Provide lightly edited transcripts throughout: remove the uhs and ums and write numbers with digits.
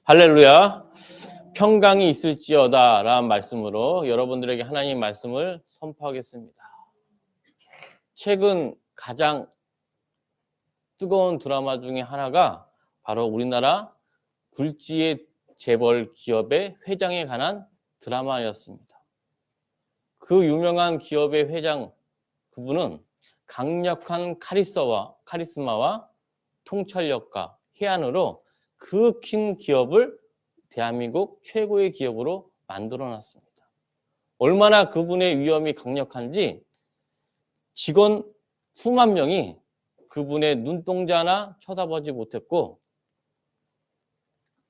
할렐루야. 평강이 있을지어다 라는 말씀으로 여러분들에게 하나님 말씀을 선포하겠습니다. 최근 가장 뜨거운 드라마 중에 하나가 바로 우리나라 굴지의 재벌 기업의 회장에 관한 드라마였습니다. 그 유명한 기업의 회장 그분은 강력한 카리스마와 통찰력과 해안으로 그 큰 기업을 대한민국 최고의 기업으로 만들어놨습니다. 얼마나 그분의 위엄이 강력한지 직원 수만 명이 그분의 눈동자 하나 쳐다보지 못했고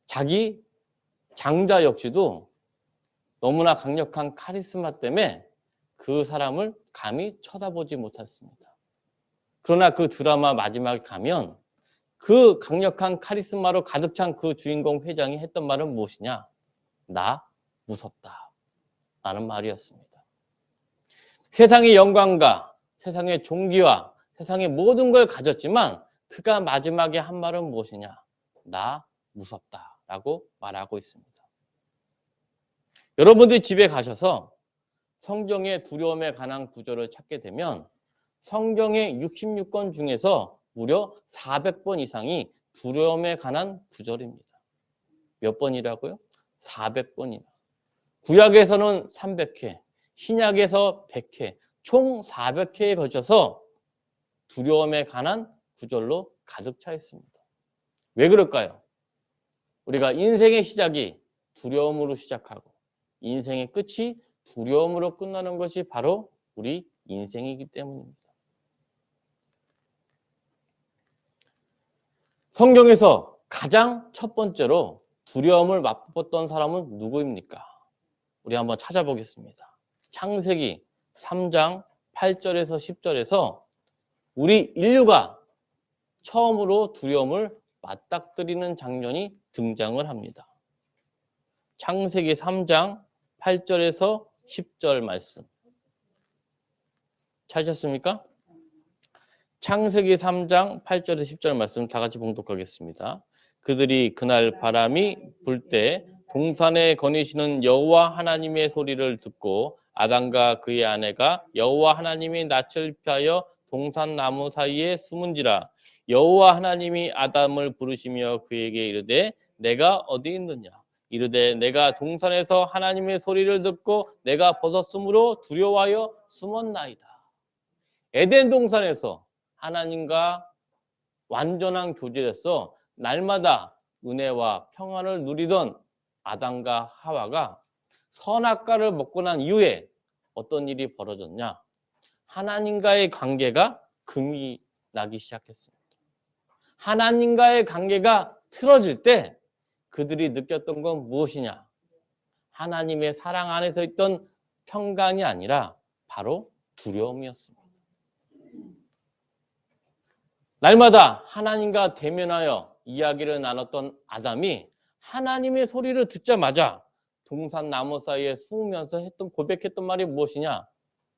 자기 장자 역시도 너무나 강력한 카리스마 때문에 그 사람을 감히 쳐다보지 못했습니다. 그러나 그 드라마 마지막에 가면 그 강력한 카리스마로 가득 찬 그 주인공 회장이 했던 말은 무엇이냐? 나 무섭다 라는 말이었습니다. 세상의 영광과 세상의 존귀와 세상의 모든 걸 가졌지만 그가 마지막에 한 말은 무엇이냐? 나 무섭다 라고 말하고 있습니다. 여러분들이 집에 가셔서 성경의 두려움에 관한 구절을 찾게 되면 성경의 66권 중에서 무려 400번 이상이 두려움에 관한 구절입니다. 몇 번이라고요? 400번이나. 구약에서는 300회, 신약에서 100회, 총 400회에 걸쳐서 두려움에 관한 구절로 가득 차 있습니다. 왜 그럴까요? 우리가 인생의 시작이 두려움으로 시작하고 인생의 끝이 두려움으로 끝나는 것이 바로 우리 인생이기 때문입니다. 성경에서 가장 첫 번째로 두려움을 맛봤던 사람은 누구입니까? 우리 한번 찾아보겠습니다. 창세기 3장 8절에서 10절에서 우리 인류가 처음으로 두려움을 맞닥뜨리는 장면이 등장을 합니다. 창세기 3장 8절에서 10절 말씀. 찾으셨습니까? 창세기 3장 8절에서 10절 말씀 다 같이 봉독하겠습니다. 그들이 그날 바람이 불 때 동산에 거니시는 여호와 하나님의 소리를 듣고 아담과 그의 아내가 여호와 하나님이 낯을 피하여 동산 나무 사이에 숨은지라. 여호와 하나님이 아담을 부르시며 그에게 이르되 내가 어디 있느냐? 이르되 내가 동산에서 하나님의 소리를 듣고 내가 벗었으므로 두려워하여 숨었나이다. 에덴 동산에서 하나님과 완전한 교제에서 날마다 은혜와 평안을 누리던 아담과 하와가 선악과를 먹고 난 이후에 어떤 일이 벌어졌냐? 하나님과의 관계가 금이 나기 시작했습니다. 하나님과의 관계가 틀어질 때 그들이 느꼈던 건 무엇이냐? 하나님의 사랑 안에서 있던 평강이 아니라 바로 두려움이었습니다. 날마다 하나님과 대면하여 이야기를 나눴던 아담이 하나님의 소리를 듣자마자 동산 나무 사이에 숨으면서 고백했던 말이 무엇이냐?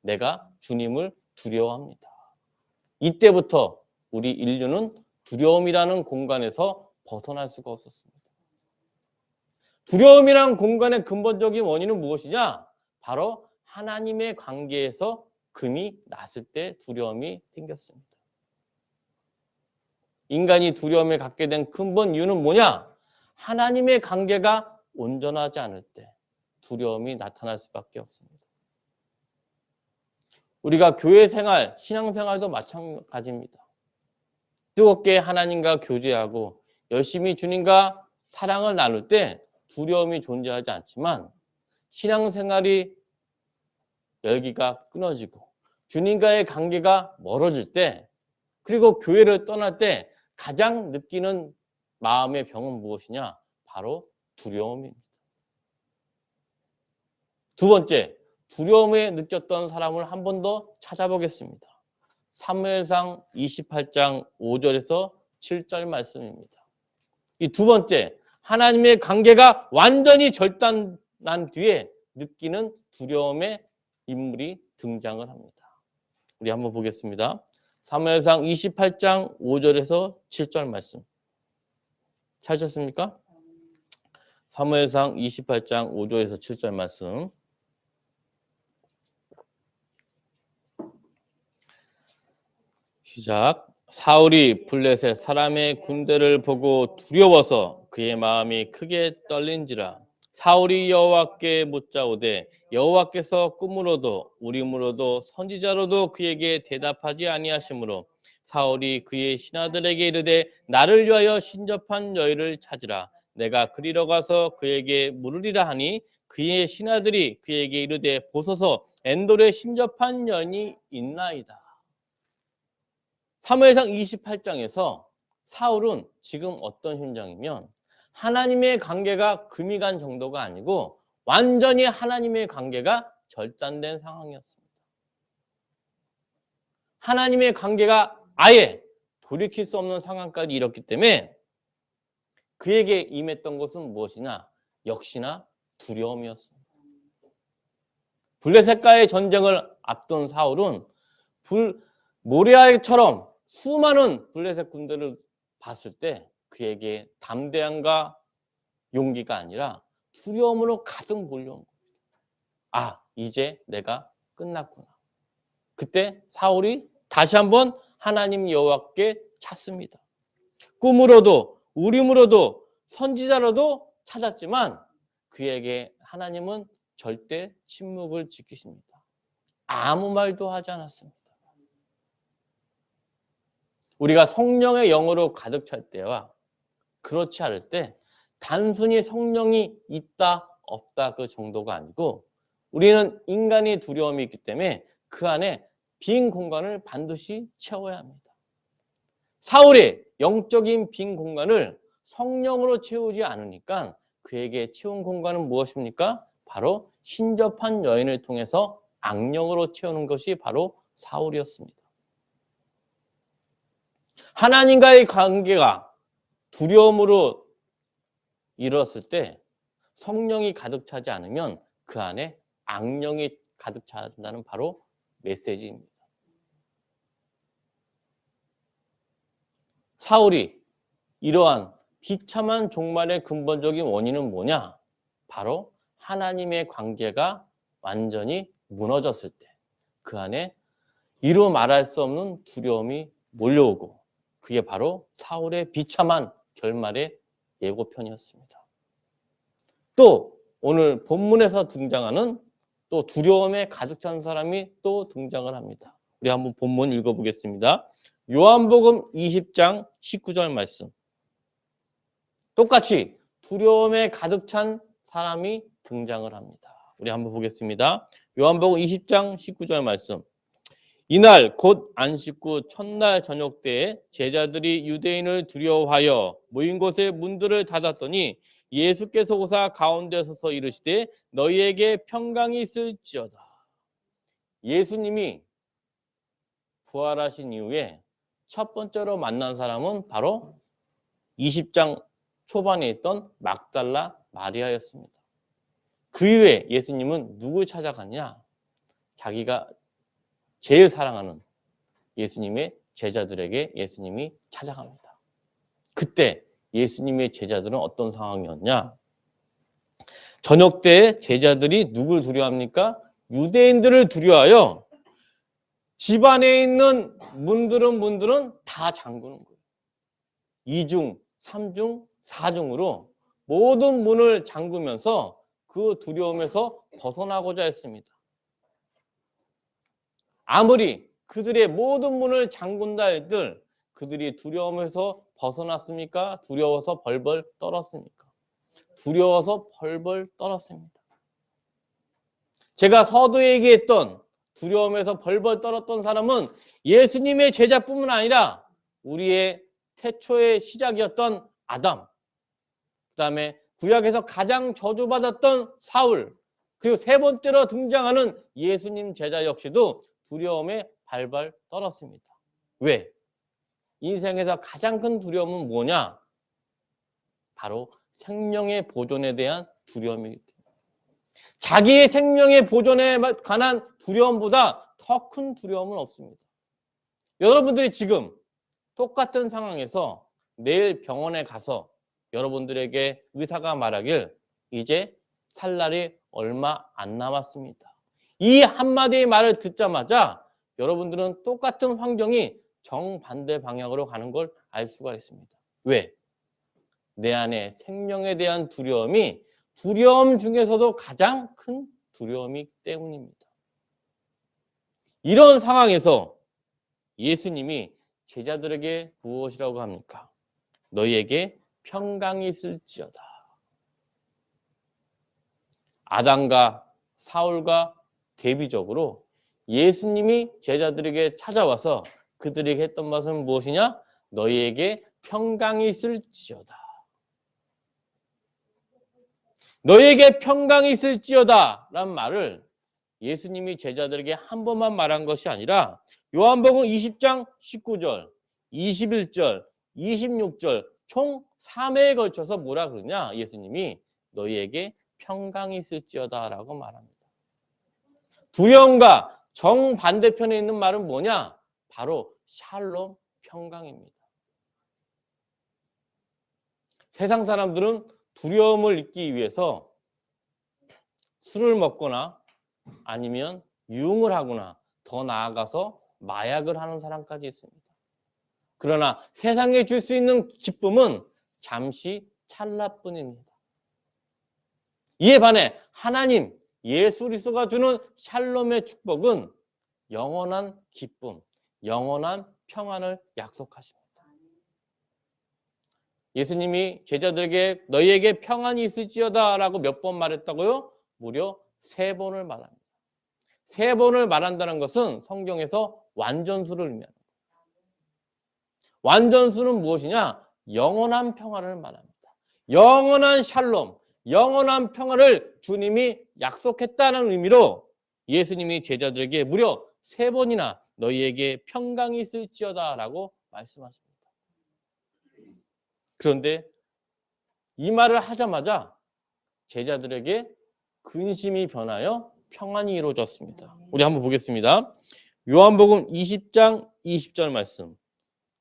내가 주님을 두려워합니다. 이때부터 우리 인류는 두려움이라는 공간에서 벗어날 수가 없었습니다. 두려움이라는 공간의 근본적인 원인은 무엇이냐? 바로 하나님의 관계에서 금이 났을 때 두려움이 생겼습니다. 인간이 두려움을 갖게 된 근본 이유는 뭐냐? 하나님의 관계가 온전하지 않을 때 두려움이 나타날 수밖에 없습니다. 우리가 교회 생활, 신앙 생활도 마찬가지입니다. 뜨겁게 하나님과 교제하고 열심히 주님과 사랑을 나눌 때 두려움이 존재하지 않지만 신앙 생활이 열기가 끊어지고 주님과의 관계가 멀어질 때 그리고 교회를 떠날 때 가장 느끼는 마음의 병은 무엇이냐? 바로 두려움입니다. 두 번째, 두려움에 느꼈던 사람을 한 번 더 찾아보겠습니다. 사무엘상 28장 5절에서 7절 말씀입니다. 이 두 번째, 하나님의 관계가 완전히 절단난 뒤에 느끼는 두려움의 인물이 등장을 합니다. 우리 한번 보겠습니다. 사무엘상 28장 5절에서 7절 말씀. 찾으셨습니까? 사무엘상 28장 5절에서 7절 말씀. 시작. 사울이 블레셋 사람의 군대를 보고 두려워서 그의 마음이 크게 떨린지라. 사울이 여호와께 묻자오되 여호와께서 꿈으로도 우림으로도 선지자로도 그에게 대답하지 아니하시므로 사울이 그의 신하들에게 이르되 나를 위하여 신접한 여인을 찾으라. 내가 그리러 가서 그에게 물으리라 하니 그의 신하들이 그에게 이르되 보소서 엔돌에 신접한 여인이 있나이다. 사무엘상 28장에서 사울은 지금 어떤 현장이면 하나님의 관계가 금이 간 정도가 아니고 완전히 하나님의 관계가 절단된 상황이었습니다. 하나님의 관계가 아예 돌이킬 수 없는 상황까지 이뤘기 때문에 그에게 임했던 것은 무엇이냐? 역시나 두려움이었습니다. 블레셋과의 전쟁을 앞둔 사울은 모레아처럼 수많은 블레셋 군대를 봤을 때 그에게 담대함과 용기가 아니라 두려움으로 가득 몰려온 겁니다. 아, 이제 내가 끝났구나. 그때 사울이 다시 한번 하나님 여호와께 찾습니다. 꿈으로도 우림으로도 선지자로도 찾았지만 그에게 하나님은 절대 침묵을 지키십니다. 아무 말도 하지 않았습니다. 우리가 성령의 영으로 가득 찰 때와 그렇지 않을 때 단순히 성령이 있다 없다 그 정도가 아니고 우리는 인간의 두려움이 있기 때문에 그 안에 빈 공간을 반드시 채워야 합니다. 사울의 영적인 빈 공간을 성령으로 채우지 않으니까 그에게 채운 공간은 무엇입니까? 바로 신접한 여인을 통해서 악령으로 채우는 것이 바로 사울이었습니다. 하나님과의 관계가 두려움으로 이뤘을 때 성령이 가득 차지 않으면 그 안에 악령이 가득 차진다는 바로 메시지입니다. 사울이 이러한 비참한 종말의 근본적인 원인은 뭐냐? 바로 하나님의 관계가 완전히 무너졌을 때 그 안에 이루 말할 수 없는 두려움이 몰려오고 그게 바로 사울의 비참한 결말의 예고편이었습니다. 또 오늘 본문에서 등장하는 또 두려움에 가득 찬 사람이 또 등장을 합니다. 우리 한번 본문 읽어보겠습니다. 요한복음 20장 19절 말씀. 똑같이 두려움에 가득 찬 사람이 등장을 합니다. 우리 한번 보겠습니다. 요한복음 20장 19절 말씀. 이날 곧 안식 후 첫날 저녁 때에 제자들이 유대인을 두려워하여 모인 곳에 문들을 닫았더니 예수께서 오사 가운데 서서 이르시되 너희에게 평강이 있을지어다. 예수님이 부활하신 이후에 첫 번째로 만난 사람은 바로 20장 초반에 있던 막달라 마리아였습니다. 그 이후에 예수님은 누굴 찾아갔냐? 자기가 제일 사랑하는 예수님의 제자들에게 예수님이 찾아갑니다. 그때 예수님의 제자들은 어떤 상황이었냐? 저녁 때 제자들이 누굴 두려워합니까? 유대인들을 두려워하여 집 안에 있는 문들은 다 잠그는 거예요. 2중, 3중, 4중으로 모든 문을 잠그면서 그 두려움에서 벗어나고자 했습니다. 아무리 그들의 모든 문을 잠근다 해들 그들이 두려움에서 벗어났습니까? 두려워서 벌벌 떨었습니까? 두려워서 벌벌 떨었습니다. 제가 서두에 얘기했던 두려움에서 벌벌 떨었던 사람은 예수님의 제자뿐만 아니라 우리의 태초의 시작이었던 아담, 그 다음에 구약에서 가장 저주받았던 사울, 그리고 세 번째로 등장하는 예수님 제자 역시도 두려움에 발발 떨었습니다. 왜? 인생에서 가장 큰 두려움은 뭐냐? 바로 생명의 보존에 대한 두려움이기 때문에. 자기의 생명의 보존에 관한 두려움보다 더 큰 두려움은 없습니다. 여러분들이 지금 똑같은 상황에서 내일 병원에 가서 여러분들에게 의사가 말하길 이제 살 날이 얼마 안 남았습니다. 이 한마디의 말을 듣자마자 여러분들은 똑같은 환경이 정반대 방향으로 가는 걸 알 수가 있습니다. 왜? 내 안에 생명에 대한 두려움이 두려움 중에서도 가장 큰 두려움이기 때문입니다. 이런 상황에서 예수님이 제자들에게 무엇이라고 합니까? 너희에게 평강이 있을지어다. 아담과 사울과 대비적으로 예수님이 제자들에게 찾아와서 그들에게 했던 말은 무엇이냐? 너희에게 평강이 있을지어다. 너희에게 평강이 있을지어다 라는 말을 예수님이 제자들에게 한 번만 말한 것이 아니라 요한복음 20장 19절, 21절, 26절 총 3회에 걸쳐서 뭐라 그러냐? 예수님이 너희에게 평강이 있을지어다 라고 말합니다. 두려움과 정반대편에 있는 말은 뭐냐? 바로 샬롬, 평강입니다. 세상 사람들은 두려움을 잊기 위해서 술을 먹거나 아니면 유흥을 하거나 더 나아가서 마약을 하는 사람까지 있습니다. 그러나 세상에 줄 수 있는 기쁨은 잠시 찰나뿐입니다. 이에 반해 하나님, 예수 그리스도가 주는 샬롬의 축복은 영원한 기쁨, 영원한 평안을 약속하십니다. 예수님이 제자들에게 너희에게 평안이 있을지어다 라고 몇 번 말했다고요? 무려 3번을 말합니다. 3번을 말한다는 것은 성경에서 완전수를 의미합니다. 완전수는 무엇이냐? 영원한 평안을 말합니다. 영원한 샬롬, 영원한 평안을 주님이 약속했다는 의미로 예수님이 제자들에게 무려 3번이나 너희에게 평강이 있을지어다 라고 말씀하십니다. 그런데 이 말을 하자마자 제자들에게 근심이 변하여 평안이 이루어졌습니다. 우리 한번 보겠습니다. 요한복음 20장 20절 말씀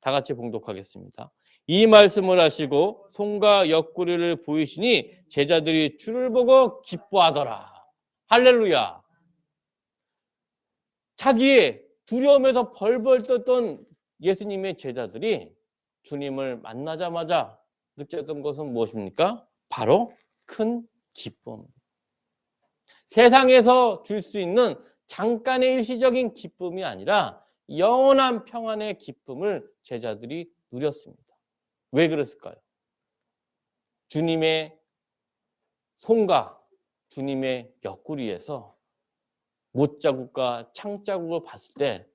다 같이 봉독하겠습니다. 이 말씀을 하시고 손과 옆구리를 보이시니 제자들이 주를 보고 기뻐하더라. 할렐루야. 자기의 두려움에서 벌벌 떴던 예수님의 제자들이 주님을 만나자마자 느꼈던 것은 무엇입니까? 바로 큰 기쁨. 세상에서 줄 수 있는 잠깐의 일시적인 기쁨이 아니라 영원한 평안의 기쁨을 제자들이 누렸습니다. 왜 그랬을까요? 주님의 손과 주님의 옆구리에서 못자국과 창자국을 봤을 때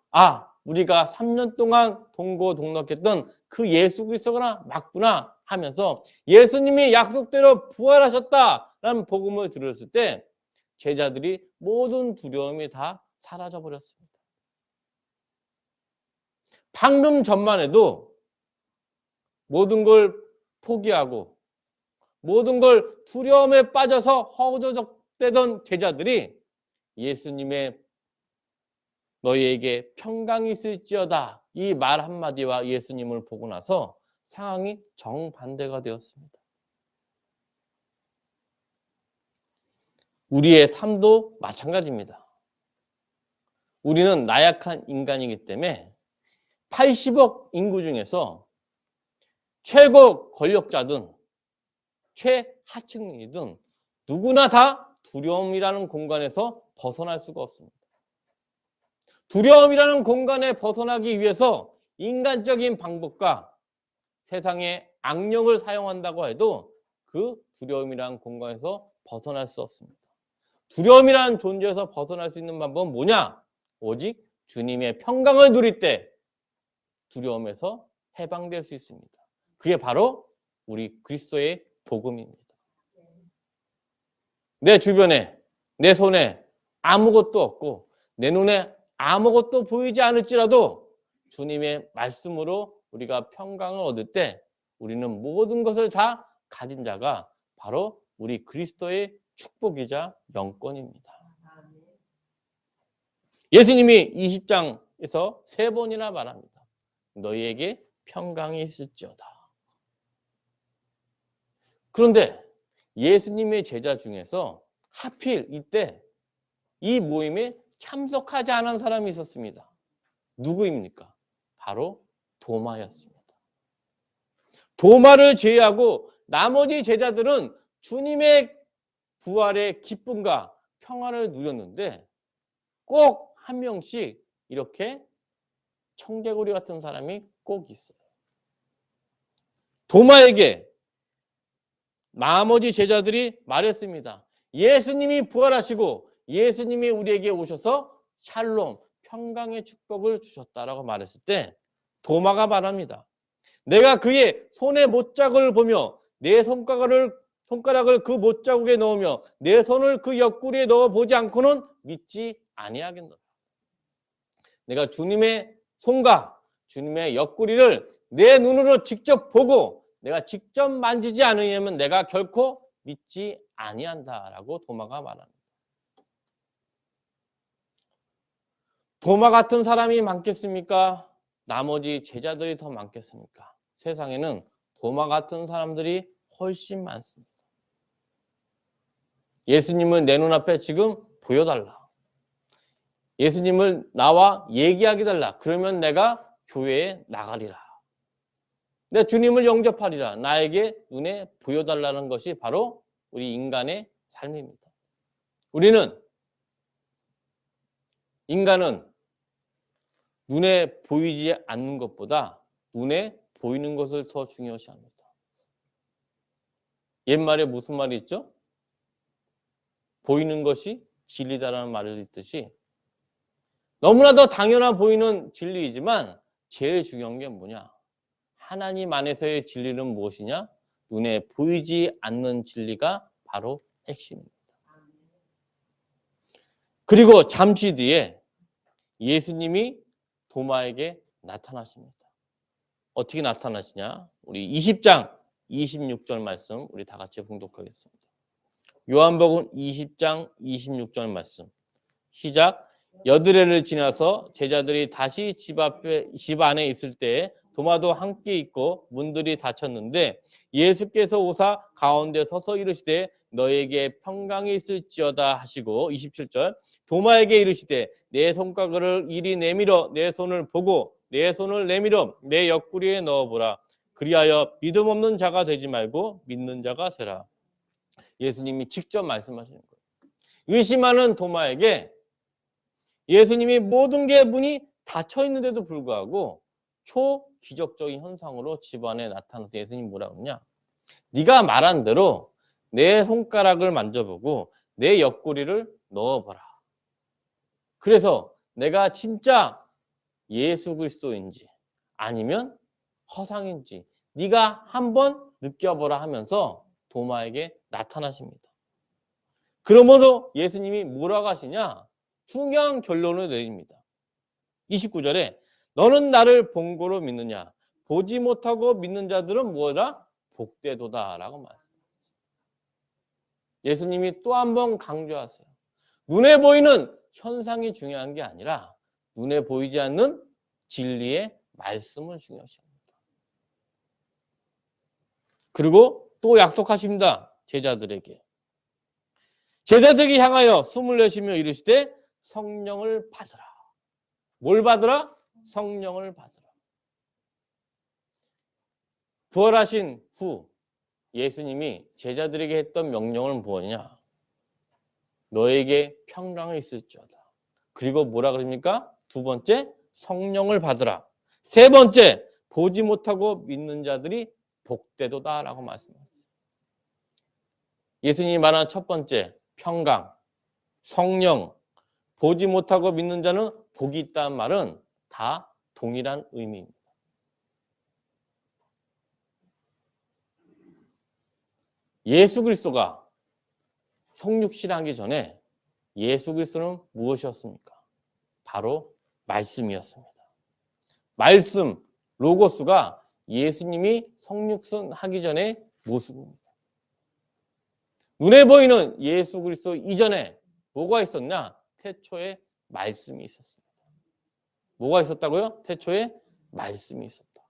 우리가 3년 동안 동고동락했던 그 예수 그리스도가 맞구나 하면서 예수님이 약속대로 부활하셨다라는 복음을 들었을 때 제자들이 모든 두려움이 다 사라져 버렸습니다. 방금 전만 해도 모든 걸 포기하고 모든 걸 두려움에 빠져서 허우적대던 제자들이 예수님의 너희에게 평강이 있을지어다 이 말 한마디와 예수님을 보고 나서 상황이 정반대가 되었습니다. 우리의 삶도 마찬가지입니다. 우리는 나약한 인간이기 때문에 80억 인구 중에서 최고 권력자든 최하층이든 누구나 다 두려움이라는 공간에서 벗어날 수가 없습니다. 두려움이라는 공간에 벗어나기 위해서 인간적인 방법과 세상의 악령을 사용한다고 해도 그 두려움이라는 공간에서 벗어날 수 없습니다. 두려움이라는 존재에서 벗어날 수 있는 방법은 뭐냐? 오직 주님의 평강을 누릴 때 두려움에서 해방될 수 있습니다. 그게 바로 우리 그리스도의 복음입니다. 내 주변에, 내 손에 아무것도 없고 내 눈에 아무것도 보이지 않을지라도 주님의 말씀으로 우리가 평강을 얻을 때 우리는 모든 것을 다 가진 자가 바로 우리 그리스도의 축복이자 영권입니다. 예수님이 20장에서 3번이나 말합니다. 너희에게 평강이 있을지어다. 그런데 예수님의 제자 중에서 하필 이때 이 모임에 참석하지 않은 사람이 있었습니다. 누구입니까? 바로 도마였습니다. 도마를 제외하고 나머지 제자들은 주님의 부활의 기쁨과 평화를 누렸는데 꼭 한 명씩 이렇게 청개구리 같은 사람이 꼭 있어요. 도마에게 나머지 제자들이 말했습니다. 예수님이 부활하시고 예수님이 우리에게 오셔서 샬롬, 평강의 축복을 주셨다라고 말했을 때 도마가 말합니다. 내가 그의 손의 못자국을 보며 내 손가락을 그 못자국에 넣으며 내 손을 그 옆구리에 넣어 보지 않고는 믿지 아니하겠노라. 내가 주님의 손과 주님의 옆구리를 내 눈으로 직접 보고 내가 직접 만지지 않으면 내가 결코 믿지 아니한다라고 도마가 말합니다. 도마 같은 사람이 많겠습니까? 나머지 제자들이 더 많겠습니까? 세상에는 도마 같은 사람들이 훨씬 많습니다. 예수님을 내 눈앞에 지금 보여달라. 예수님을 나와 얘기하게 달라. 그러면 내가 교회에 나가리라. 내 주님을 영접하리라. 나에게 눈에 보여달라는 것이 바로 우리 인간의 삶입니다. 인간은 눈에 보이지 않는 것보다 눈에 보이는 것을 더 중요시합니다. 옛말에 무슨 말이 있죠? 보이는 것이 진리다라는 말이 있듯이 너무나도 당연한 보이는 진리이지만 제일 중요한 게 뭐냐? 하나님 안에서의 진리는 무엇이냐? 눈에 보이지 않는 진리가 바로 핵심입니다. 그리고 잠시 뒤에 예수님이 도마에게 나타나십니다. 어떻게 나타나시냐? 우리 20장 26절 말씀 우리 다 같이 봉독하겠습니다. 요한복음 20장 26절 말씀 시작. 여드레를 지나서 제자들이 다시 집 안에 있을 때 도마도 함께 있고 문들이 닫혔는데 예수께서 오사 가운데 서서 이르시되 너에게 평강이 있을지어다 하시고 27절 도마에게 이르시되 내 손가락을 이리 내밀어 내 손을 보고 내 손을 내밀어 내 옆구리에 넣어보라. 그리하여 믿음 없는 자가 되지 말고 믿는 자가 되라. 예수님이 직접 말씀하시는 거예요. 의심하는 도마에게 예수님이 모든 게 문이 닫혀 있는데도 불구하고 초기적적인 현상으로 집안에 나타나서 예수님이 뭐라고 하냐? 네가 말한 대로 내 손가락을 만져보고 내 옆구리를 넣어보라. 그래서 내가 진짜 예수 그리스도인지 아니면 허상인지 네가 한번 느껴보라 하면서 도마에게 나타나십니다. 그러면서 예수님이 뭐라고 하시냐? 중요한 결론을 내립니다. 29절에 너는 나를 본 거로 믿느냐? 보지 못하고 믿는 자들은 뭐라? 복되도다 라고 말씀합니다. 예수님이 또 한 번 강조하세요. 눈에 보이는 현상이 중요한 게 아니라 눈에 보이지 않는 진리의 말씀을 중요시합니다. 그리고 또 약속하십니다. 제자들에게 향하여 숨을 내쉬며 이르시되 성령을 받으라. 뭘 받으라? 성령을 받으라. 부활하신 후 예수님이 제자들에게 했던 명령은 무엇이냐? 너에게 평강이 있을지어다. 그리고 뭐라 그럽니까? 두 번째, 성령을 받으라. 세 번째, 보지 못하고 믿는 자들이 복되도다라고 말씀하셨어요. 예수님이 말한 첫 번째, 평강, 성령, 보지 못하고 믿는 자는 복이 있다는 말은 다 동일한 의미입니다. 예수 그리스도가 성육신하기 전에 예수 그리스도는 무엇이었습니까? 바로 말씀이었습니다. 말씀, 로고스가 예수님이 성육신하기 전의 모습입니다. 눈에 보이는 예수 그리스도 이전에 뭐가 있었냐? 태초에 말씀이 있었습니다. 뭐가 있었다고요? 태초에 말씀이 있었다.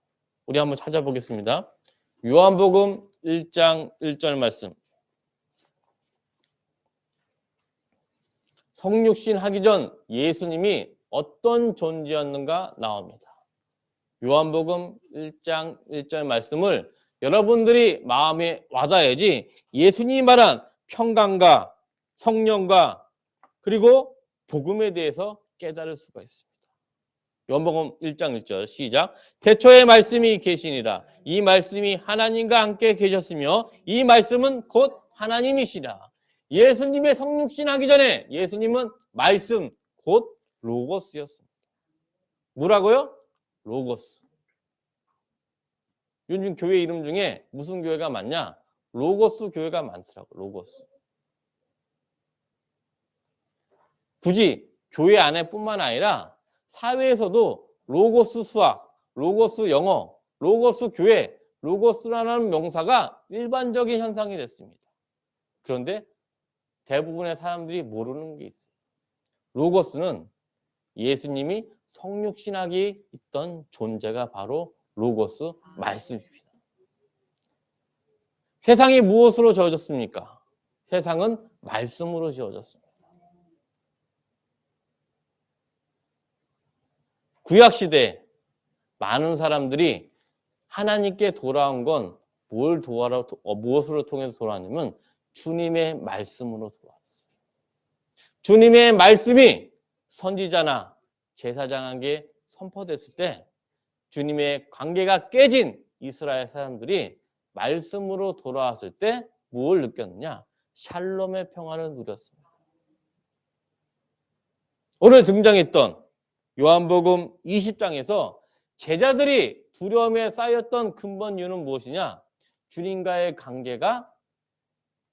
우리 한번 찾아보겠습니다. 요한복음 1장 1절 말씀 성육신 하기 전 예수님이 어떤 존재였는가 나옵니다. 요한복음 1장 1절 말씀을 여러분들이 마음에 와닿아야지 예수님이 말한 평강과 성령과 그리고 복음에 대해서 깨달을 수가 있습니다. 요한복음 1장 1절 시작. 태초에 말씀이 계시니라. 이 말씀이 하나님과 함께 계셨으며 이 말씀은 곧 하나님이시라. 예수님의 성육신 하기 전에 예수님은 말씀 곧 로고스였습니다. 뭐라고요? 로고스. 요즘 교회 이름 중에 무슨 교회가 많냐? 로고스 교회가 많더라고. 로고스. 굳이 교회 안에뿐만 아니라 사회에서도 로고스 수학, 로고스 영어, 로고스 교회, 로고스라는 명사가 일반적인 현상이 됐습니다. 그런데 대부분의 사람들이 모르는 게 있어요. 로고스는 예수님이 성육신하기 있던 존재가 바로 로고스 말씀입니다. 세상이 무엇으로 지어졌습니까? 세상은 말씀으로 지어졌습니다. 구약시대에 많은 사람들이 하나님께 돌아온 건 무엇으로 통해서 돌아왔냐면 주님의 말씀으로 돌아왔어요. 주님의 말씀이 선지자나 제사장에게 선포됐을 때 주님의 관계가 깨진 이스라엘 사람들이 말씀으로 돌아왔을 때 무엇을 느꼈느냐? 샬롬의 평화를 누렸습니다. 오늘 등장했던 요한복음 20장에서 제자들이 두려움에 쌓였던 근본 이유는 무엇이냐? 주님과의 관계가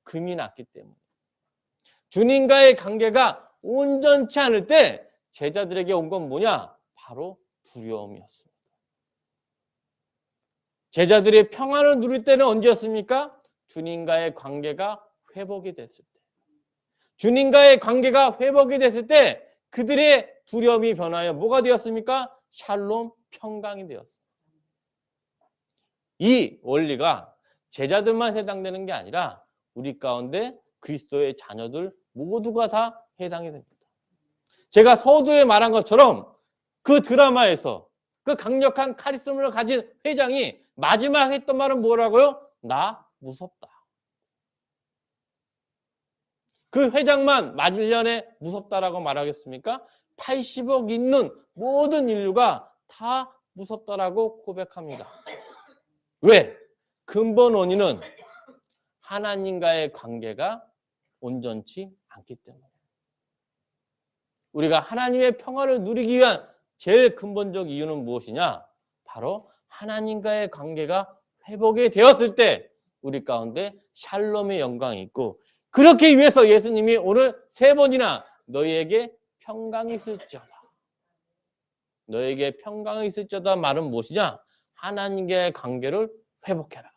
금이 났기 때문에. 주님과의 관계가 온전치 않을 때 제자들에게 온 건 뭐냐? 바로 두려움이었습니다. 제자들이 평안을 누릴 때는 언제였습니까? 주님과의 관계가 회복이 됐을 때. 주님과의 관계가 회복이 됐을 때 그들의 두려움이 변하여 뭐가 되었습니까? 샬롬, 평강이 되었습니다. 이 원리가 제자들만 해당되는 게 아니라 우리 가운데 그리스도의 자녀들 모두가 다 해당이 됩니다. 제가 서두에 말한 것처럼 그 드라마에서 그 강력한 카리스마를 가진 회장이 마지막 했던 말은 뭐라고요? 나 무섭다. 그 회장만 말년에 무섭다라고 말하겠습니까? 80억 있는 모든 인류가 다 무섭다라고 고백합니다. 왜? 근본 원인은 하나님과의 관계가 온전치 않기 때문에. 우리가 하나님의 평화를 누리기 위한 제일 근본적 이유는 무엇이냐? 바로 하나님과의 관계가 회복이 되었을 때 우리 가운데 샬롬의 영광이 있고, 그렇게 위해서 예수님이 오늘 3번이나 너희에게 평강이 있을지어다. 너에게 평강이 있을지어다 말은 무엇이냐? 하나님과의 관계를 회복해라.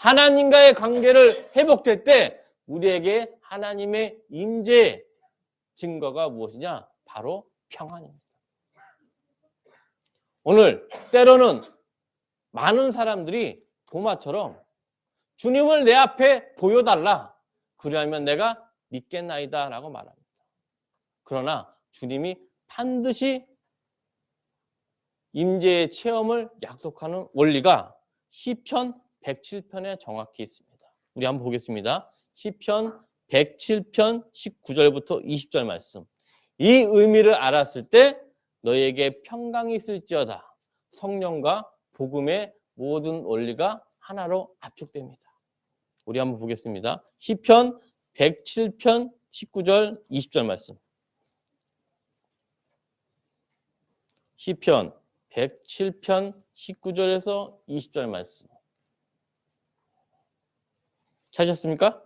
하나님과의 관계를 회복될 때 우리에게 하나님의 임재 증거가 무엇이냐? 바로 평안입니다. 오늘 때로는 많은 사람들이 도마처럼 주님을 내 앞에 보여달라. 그리하면 내가 믿겠나이다 라고 말합니다. 그러나 주님이 반드시 임재의 체험을 약속하는 원리가 시편 107편에 정확히 있습니다. 우리 한번 보겠습니다. 시편 107편 19절부터 20절 말씀. 이 의미를 알았을 때 너에게 평강이 있을지어다. 성령과 복음의 모든 원리가 하나로 압축됩니다. 우리 한번 보겠습니다. 시편 107편 19절 20절 말씀. 시편 107편 19절에서 20절 말씀. 찾으셨습니까?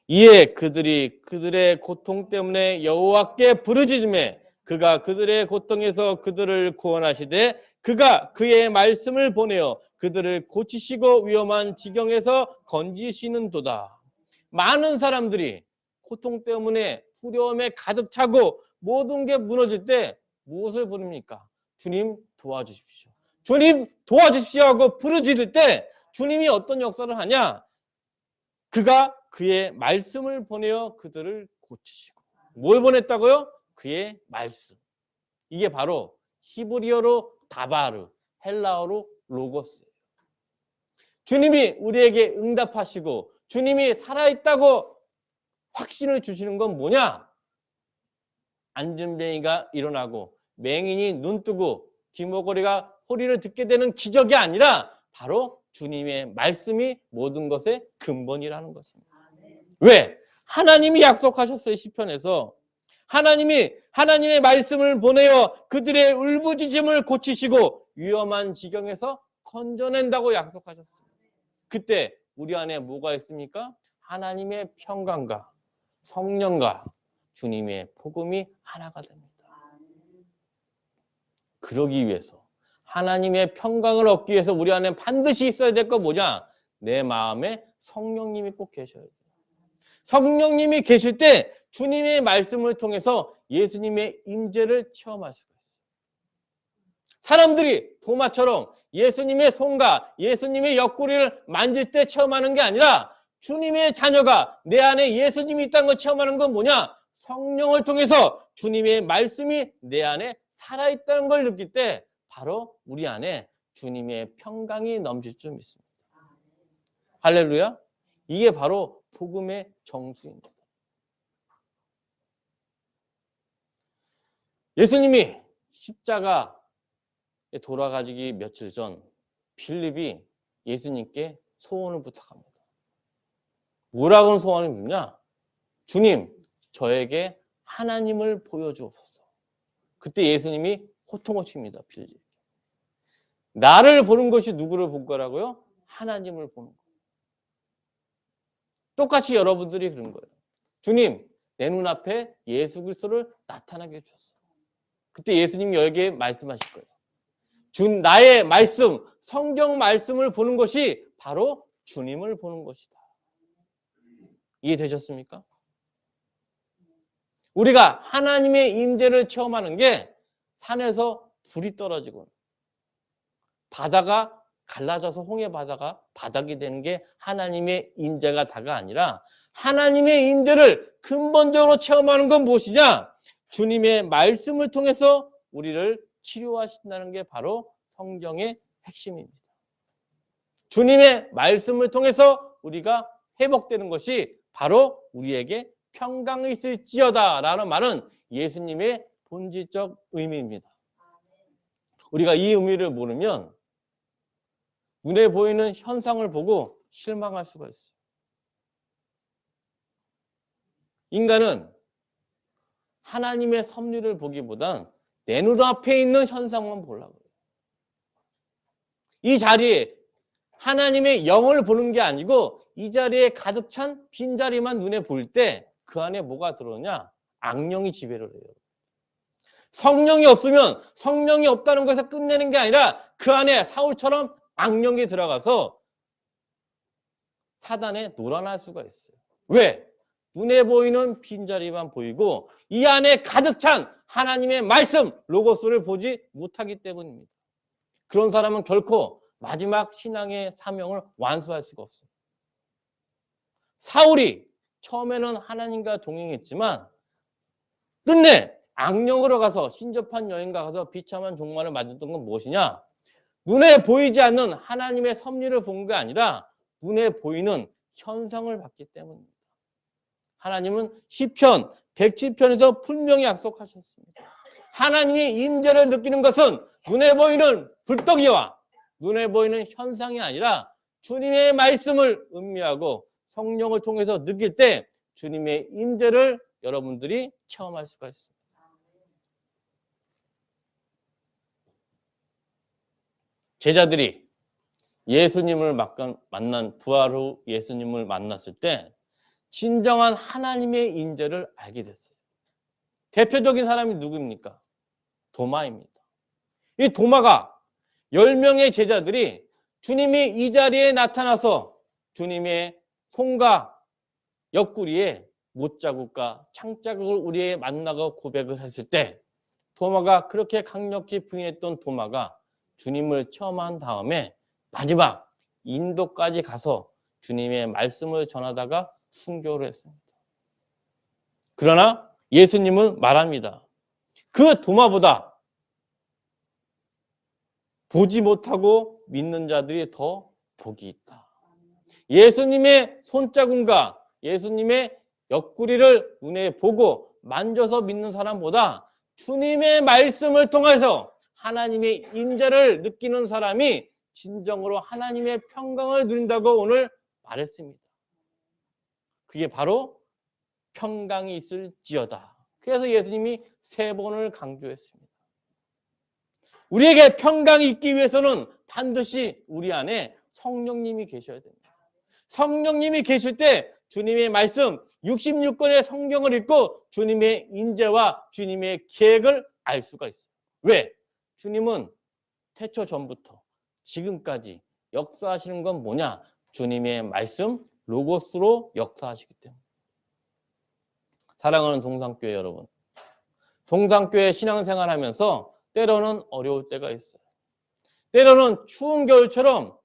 이에 그들이 그들의 고통 때문에 여호와께 부르짖으매 그가 그들의 고통에서 그들을 구원하시되 그가 그의 말씀을 보내어 그들을 고치시고 위험한 지경에서 건지시는도다. 많은 사람들이 고통 때문에 두려움에 가득 차고 모든 게 무너질 때 무엇을 부릅니까? 주님 도와주십시오. 주님 도와주십시오 하고 부르짖을 때 주님이 어떤 역사를 하냐? 그가 그의 말씀을 보내어 그들을 고치시고. 뭘 보냈다고요? 그의 말씀. 이게 바로 히브리어로 다바르, 헬라어로 로고스예요. 주님이 우리에게 응답하시고 주님이 살아있다고 확신을 주시는 건 뭐냐? 안전뱅이가 일어나고 맹인이 눈 뜨고 귀머거리가 소리를 듣게 되는 기적이 아니라 바로 주님의 말씀이 모든 것의 근본이라는 것입니다. 왜? 하나님이 약속하셨어요. 시편에서. 하나님이 하나님의 말씀을 보내어 그들의 울부짖음을 고치시고 위험한 지경에서 건져낸다고 약속하셨습니다. 그때 우리 안에 뭐가 있습니까? 하나님의 평강과 성령과 주님의 복음이 하나가 됩니다. 그러기 위해서 하나님의 평강을 얻기 위해서 우리 안에 반드시 있어야 될 거 뭐냐? 내 마음에 성령님이 꼭 계셔야 돼요. 성령님이 계실 때 주님의 말씀을 통해서 예수님의 임재를 체험할 수가 있어요. 사람들이 도마처럼 예수님의 손과 예수님의 옆구리를 만질 때 체험하는 게 아니라 주님의 자녀가 내 안에 예수님이 있다는 걸 체험하는 건 뭐냐? 성령을 통해서 주님의 말씀이 내 안에 살아있다는 걸 느낄 때 바로 우리 안에 주님의 평강이 넘칠 줄 믿습니다. 할렐루야. 이게 바로 복음의 정수입니다. 예수님이 십자가에 돌아가시기 며칠 전 빌립이 예수님께 소원을 부탁합니다. 뭐라고 소원을 묻냐? 주님, 저에게 하나님을 보여주옵소서. 그때 예수님이 호통을 칩니다. 빌립. 나를 보는 것이 누구를 본 거라고요? 하나님을 보는 거예요. 똑같이 여러분들이 그런 거예요. 주님, 내 눈앞에 예수 그리스도를 나타나게 해주셨어요. 그때 예수님이 여기에 말씀하실 거예요. 나의 말씀, 성경 말씀을 보는 것이 바로 주님을 보는 것이다. 이해되셨습니까? 우리가 하나님의 임재를 체험하는 게 산에서 불이 떨어지고 바다가 갈라져서 홍해 바다가 바닥이 되는 게 하나님의 임재가 다가 아니라 하나님의 임재를 근본적으로 체험하는 건 무엇이냐? 주님의 말씀을 통해서 우리를 치료하신다는 게 바로 성경의 핵심입니다. 주님의 말씀을 통해서 우리가 회복되는 것이 바로 우리에게 평강이 있을지어다 라는 말은 예수님의 본질적 의미입니다. 우리가 이 의미를 모르면 눈에 보이는 현상을 보고 실망할 수가 있어요. 인간은 하나님의 섭리를 보기보단 내 눈앞에 있는 현상만 보려고 해요. 이 자리에 하나님의 영을 보는 게 아니고 이 자리에 가득 찬 빈자리만 눈에 보일 때 그 안에 뭐가 들어오냐? 악령이 지배를 해요. 성령이 없으면 성령이 없다는 것에서 끝내는 게 아니라 그 안에 사울처럼 악령이 들어가서 사단에 놀아날 수가 있어요. 왜? 눈에 보이는 빈자리만 보이고 이 안에 가득 찬 하나님의 말씀, 로고스를 보지 못하기 때문입니다. 그런 사람은 결코 마지막 신앙의 사명을 완수할 수가 없어요. 사울이 처음에는 하나님과 동행했지만 끝내 악령으로 가서 신접한 여인과 가서 비참한 종말을 맞았던 건 무엇이냐? 눈에 보이지 않는 하나님의 섭리를 본 게 아니라 눈에 보이는 현상을 봤기 때문입니다. 하나님은 시편 107편에서 분명히 약속하셨습니다. 하나님의 임재를 느끼는 것은 눈에 보이는 불덩이와 눈에 보이는 현상이 아니라 주님의 말씀을 음미하고 성령을 통해서 느낄 때 주님의 임재를 여러분들이 체험할 수가 있습니다. 제자들이 예수님을 만난 부활 후 예수님을 만났을 때 진정한 하나님의 임재를 알게 됐어요. 대표적인 사람이 누구입니까? 도마입니다. 이 도마가 10명의 제자들이 주님이 이 자리에 나타나서 주님의 손과 옆구리에 못자국과 창자국을 우리에 만나고 고백을 했을 때 도마가 그렇게 강력히 부인했던 도마가 주님을 체험한 다음에 마지막 인도까지 가서 주님의 말씀을 전하다가 순교를 했습니다. 그러나 예수님은 말합니다. 그 도마보다 보지 못하고 믿는 자들이 더 복이 있다. 예수님의 손자국과 예수님의 옆구리를 눈에 보고 만져서 믿는 사람보다 주님의 말씀을 통해서 하나님의 인자를 느끼는 사람이 진정으로 하나님의 평강을 누린다고 오늘 말했습니다. 그게 바로 평강이 있을지어다. 그래서 예수님이 3번을 강조했습니다. 우리에게 평강이 있기 위해서는 반드시 우리 안에 성령님이 계셔야 됩니다. 성령님이 계실 때 주님의 말씀 66권의 성경을 읽고 주님의 인재와 주님의 계획을 알 수가 있어요. 왜? 주님은 태초 전부터 지금까지 역사하시는 건 뭐냐? 주님의 말씀 로고스로 역사하시기 때문에. 사랑하는 동산교회 여러분, 동산교회 신앙생활하면서 때로는 어려울 때가 있어요. 때로는 추운 겨울처럼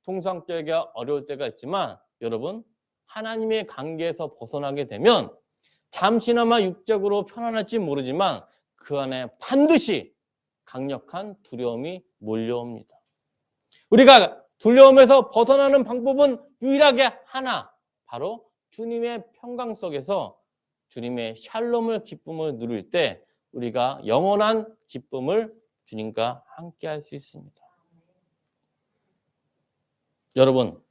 동산교회가 어려울 때가 있지만 여러분, 하나님의 관계에서 벗어나게 되면 잠시나마 육적으로 편안할지 모르지만 그 안에 반드시 강력한 두려움이 몰려옵니다. 우리가 두려움에서 벗어나는 방법은 유일하게 하나, 바로 주님의 평강 속에서 주님의 샬롬을 기쁨을 누릴 때 우리가 영원한 기쁨을 주님과 함께 할 수 있습니다. 여러분,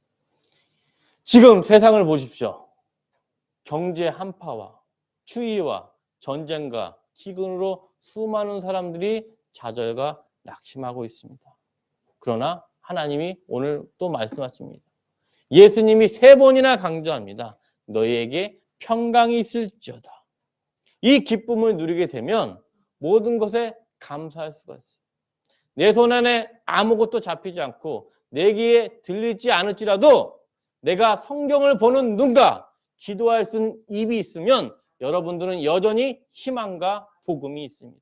지금 세상을 보십시오. 경제 한파와 추위와 전쟁과 기근으로 수많은 사람들이 좌절과 낙심하고 있습니다. 그러나 하나님이 오늘 또 말씀하십니다. 예수님이 3번이나 강조합니다. 너희에게 평강이 있을지어다. 이 기쁨을 누리게 되면 모든 것에 감사할 수가 있어요. 내 손 안에 아무것도 잡히지 않고 내 귀에 들리지 않을지라도 내가 성경을 보는 눈과 기도할 수 있는 입이 있으면 여러분들은 여전히 희망과 복음이 있습니다.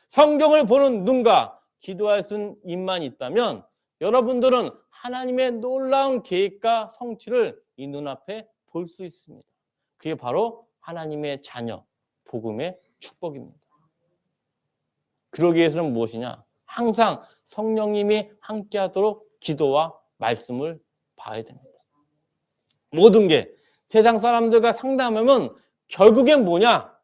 성경을 보는 눈과 기도할 수 있는 입만 있다면 여러분들은 하나님의 놀라운 계획과 성취를 이 눈앞에 볼 수 있습니다. 그게 바로 하나님의 자녀, 복음의 축복입니다. 그러기 위해서는 무엇이냐? 항상 성령님이 함께하도록 기도와 말씀을 봐야 됩니다. 모든 게 세상 사람들과 상담하면 결국엔 뭐냐?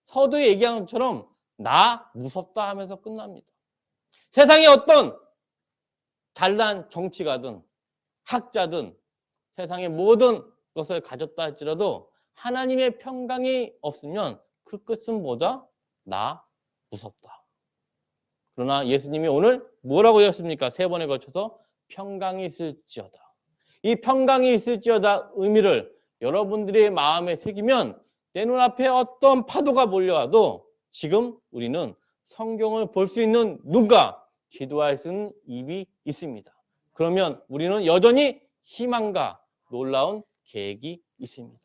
서두에 얘기한 것처럼 나 무섭다 하면서 끝납니다. 세상에 어떤 잘난 정치가든 학자든 세상의 모든 것을 가졌다 할지라도 하나님의 평강이 없으면 그 끝은 뭐다? 나 무섭다. 그러나 예수님이 오늘 뭐라고 하셨습니까? 3번에 걸쳐서 평강이 있을지어다. 이 평강이 있을지어다 의미를 여러분들의 마음에 새기면 내 눈앞에 어떤 파도가 몰려와도 지금 우리는 성경을 볼 수 있는 눈과 기도할 수 있는 입이 있습니다. 그러면 우리는 여전히 희망과 놀라운 계획이 있습니다.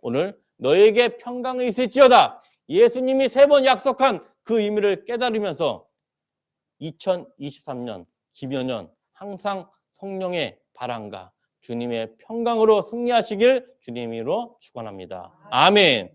오늘 너에게 평강이 있을지어다. 예수님이 3번 약속한 그 의미를 깨달으면서 2023년 기묘년 항상 성령의 바람과 주님의 평강으로 승리하시길 주님으로 축원합니다. 아멘.